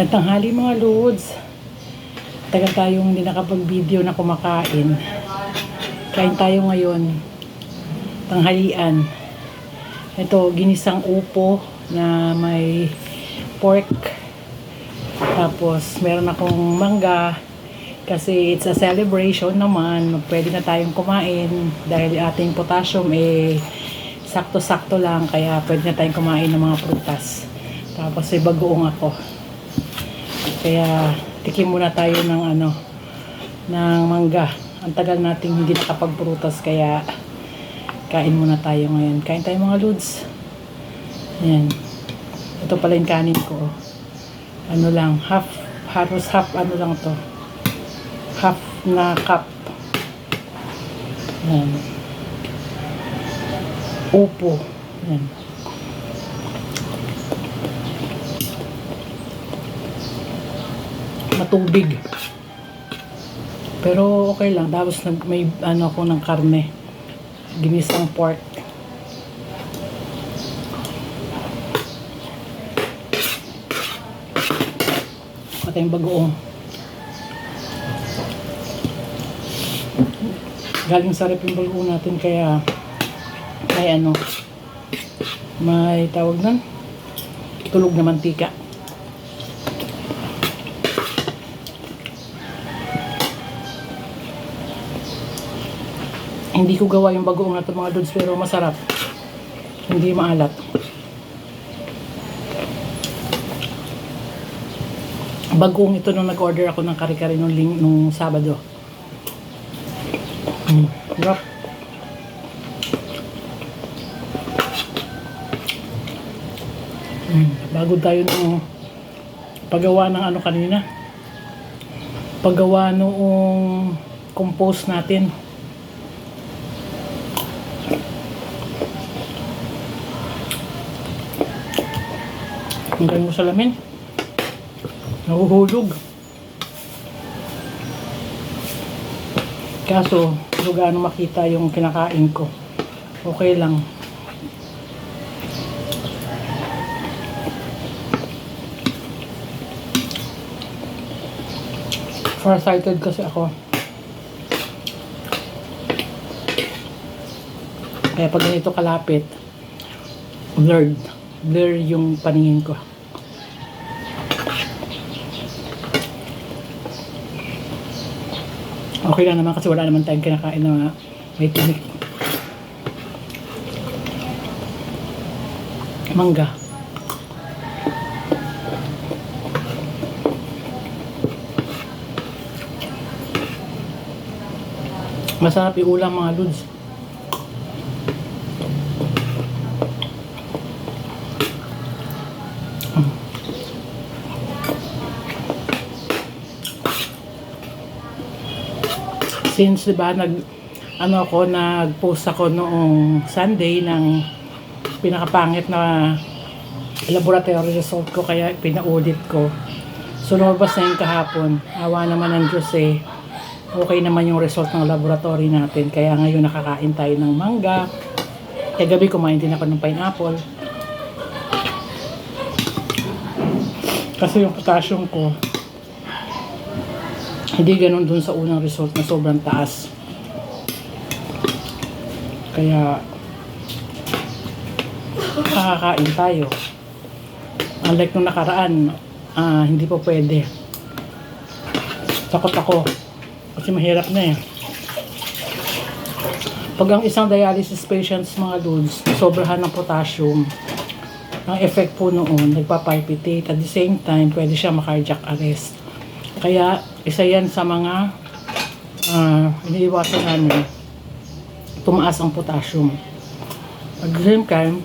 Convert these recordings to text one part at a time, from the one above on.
Magandang tanghali mga lods. Tagal tayong hindi nakapag-video na kumakain. Kain tayo ngayon. Tanghalian. Ito, ginisang upo na may pork. Tapos, meron akong mangga. Kasi it's a celebration naman. Pwede na tayong kumain. Dahil ating potassium sakto-sakto lang. Kaya pwede na tayong kumain ng mga prutas. Tapos, bagoong ako. Kaya tikim muna tayo ng ng mangga. Ang tagal nating hindi nakapagprutas kaya kain muna tayo ngayon. Kain tayo mga lods. Ayan. Ito pala yung kanin ko. Ano lang, halos half ano lang to. Half na cup. Ayan. Upo. Ayan. Matubig. Pero okay lang. Tapos may ako ng karne. Ginisang pork. Patay yung bagoong. Galing sarap yung bagoong natin kaya may tawag nun tulog na mantika. Hindi ko gawa yung bagoong na ito mga lods pero masarap. Hindi maalat. Bagoong ito nung nag-order ako ng kare-kare nung Sabado. Sarap. Bago tayo nung paggawa ng kanina. Paggawa noong compost natin. Ang galing mo salamin. Nahuhulog. Kaso, kung gaano makita yung kinakain ko. Okay lang. Farsighted kasi ako. Kaya pag ganito kalapit, blur yung paningin ko. Okay lang naman kasi wala naman tayong kinakain na may tinik. Mangga. Masarap yung ulam mga lods. Since diba nag-post ako noong Sunday ng pinakapangit na laboratory result ko kaya pina-audit ko. So lumabas na yung kahapon. Awa naman ng Diyos okay naman yung result ng laboratory natin. Kaya ngayon nakakain tayo ng mangga. Kagabi kumain din ako ng pineapple. Kasi yung potassium ko hindi ganun dun sa unang result na sobrang taas. Kaya nakakain tayo. Unlike nung nakaraan, hindi pa pwede. Takot ako. Kasi mahirap na Pag ang isang dialysis patients mga lods, sobrahan ng potassium, ang effect po noon, nagpapalpitate. At the same time, pwede siya ma-cardiac arrest. Kaya, isa yan sa mga iniiwasan namin tumaas ang potassium. At the same time,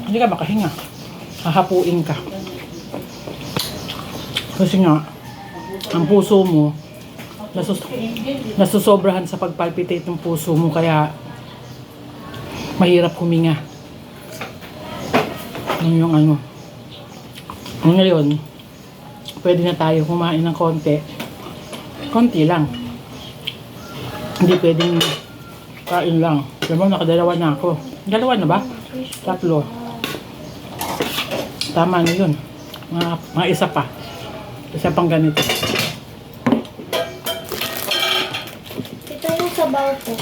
hindi ka makahinga. Hahapuin ka. Kasi nga, ang puso mo, nasusobrahan sa pagpalpitate ng puso mo, kaya mahirap huminga. Ngayon, pwede na tayo kumain ng konti lang, hindi pwedeng kain lang. Diba, nakadalawa na ako. Dalawa na ba? Tatlo. Tama na yun. Mga isa pa. Isa pang ganito. Ito yung sabaw ko.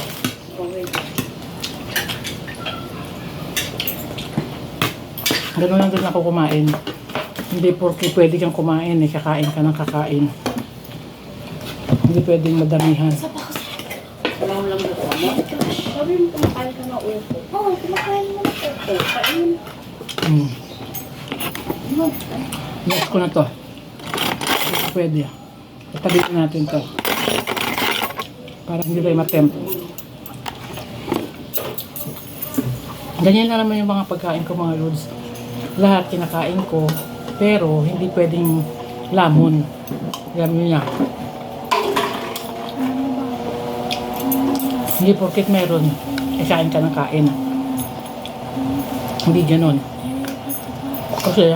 Ganun lang din ako kumain. Hindi porke pwede kang kumain, eh, kakain ka ng kakain. Hindi pwedeng madamihan. Sabaw ko. Walang lang ako mo. Sabi mo kumakain ka ng upo. Oo, kumakain mo na po. O, kain. Next ko na to. Hindi pwede. Patabihin natin to. Para hindi tayo matempt. Ganyan na naman yung mga pagkain ko, mga lods. Lahat kinakain ko, pero hindi pwedeng lamon. Alam nyo niya. Hindi porket meron, kain ka ng kain. Hindi ganon. Kasi,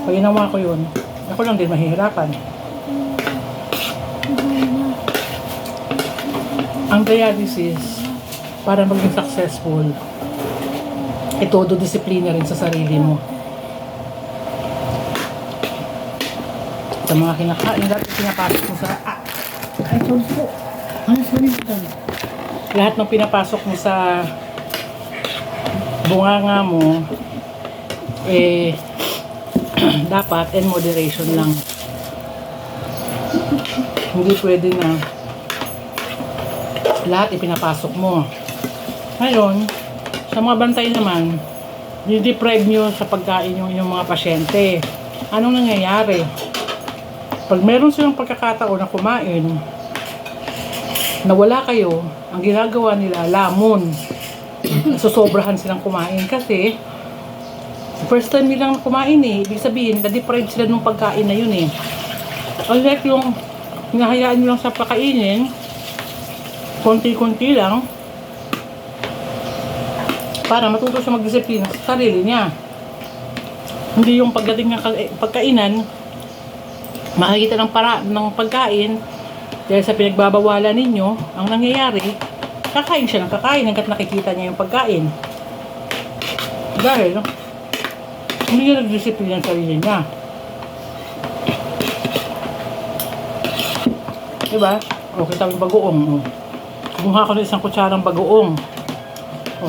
pag ginawa ko yun, ako lang din mahihirapan. Ang dialysis, para maging successful, itodo disiplina rin sa sarili mo. Sa mga kinakain, dati pinapasok mo sa... Ay, sorry po. Ano, sorry po. Lahat ng pinapasok mo sa bunganga mo, eh, dapat in moderation lang. Hindi pwede na lahat ipinapasok mo. Ngayon, sa mga bantay naman, di-deprive nyo sa pagkain yung mga pasyente. Anong nangyayari? Pag meron silang pagkakataon na kumain, nawala kayo, ang ginagawa nila, lamon. Nasusobrahan silang kumain kasi first time nilang kumain eh. Ibig sabihin, na-deprive sila ng pagkain na yun eh. Unlike yung hinahayaan nyo lang sa pakainin, konti-konti lang, para matuto siya magdisiplina sa sarili niya. Hindi yung pagdating ng pagkainan, makikita ng pagkain, dahil sa pinagbabawalan ninyo, ang nangyayari, kakain siya ng kakain hanggat nakikita niya yung pagkain. Dahil, hindi niya nagdisiplina sa sarili niya. Diba? O, kita yung bagoong. O. Kumuha ko ng isang kutsarang bagoong. O,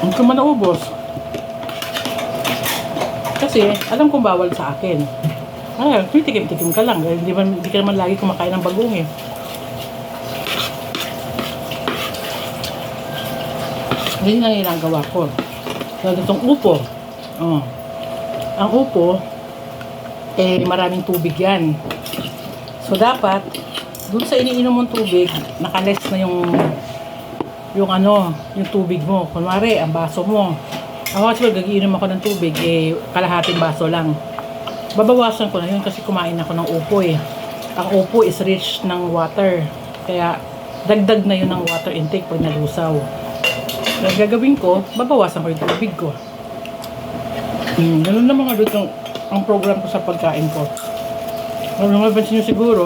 hindi ko man naubos. Kasi, alam kong bawal sa akin. Ay, tikim-tikim ka lang. Hindi ka naman lagi kumakain ng bagoong eh. Ganyan lang yung ginagawa ko. So, itong upo. Oh. Ang upo, eh, maraming tubig yan. So, dapat, dun sa iniinom mong tubig, nakalis na yung tubig mo. Kunwari, ang baso mo. Ako kasi gagiinom ako ng tubig, eh, kalahating baso lang. Babawasan ko na yun kasi kumain ako ng upo eh. Ang upo is rich ng water. Kaya, dagdag na yun ng water intake pag nalusaw. Ang gagawin ko, babawasan ko yung tubig ko. Ganun na mga dito ang program ko sa pagkain ko. Kung mapansin nyo siguro,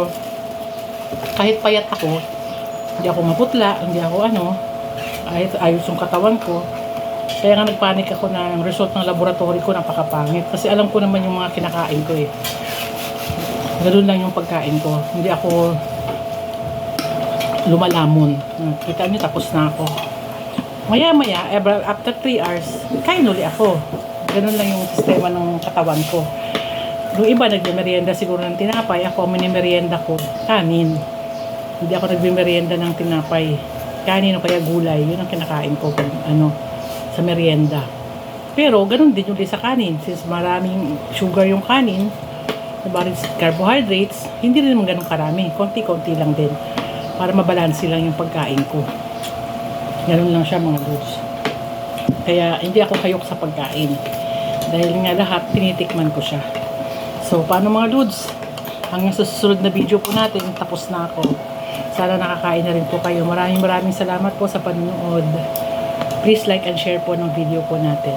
kahit payat ako, hindi ako maputla, hindi ako ayos yung katawan ko. Kaya nga nagpanik ako na yung result ng laboratory ko napakapangit. Kasi alam ko naman yung mga kinakain ko eh. Ganun lang yung pagkain ko. Hindi ako lumalamon. Kita nyo, tapos na ako. Maya-maya, after 3 hours, kain uli ako. Ganun lang yung sistema ng katawan ko. Yung iba nagmerienda siguro ng tinapay. Ako, minimerienda ko, kanin. Hindi ako nagmerienda ng tinapay. Kanin o kaya gulay. Yun ang kinakain ko sa merienda. Pero, ganun din yung sa kanin. Since maraming sugar yung kanin, maraming carbohydrates, hindi rin naman ganun karami. Konti-konti lang din. Para mabalansi lang yung pagkain ko. Ganun lang siya mga lods. Kaya, hindi ako hayok sa pagkain. Dahil nga lahat, tinitikman ko siya. So, paano mga lods? Hanggang sa susunod na video po natin, tapos na ako. Sana nakakain na rin po kayo. Maraming salamat po sa panonood. Please like and share po ng video po natin.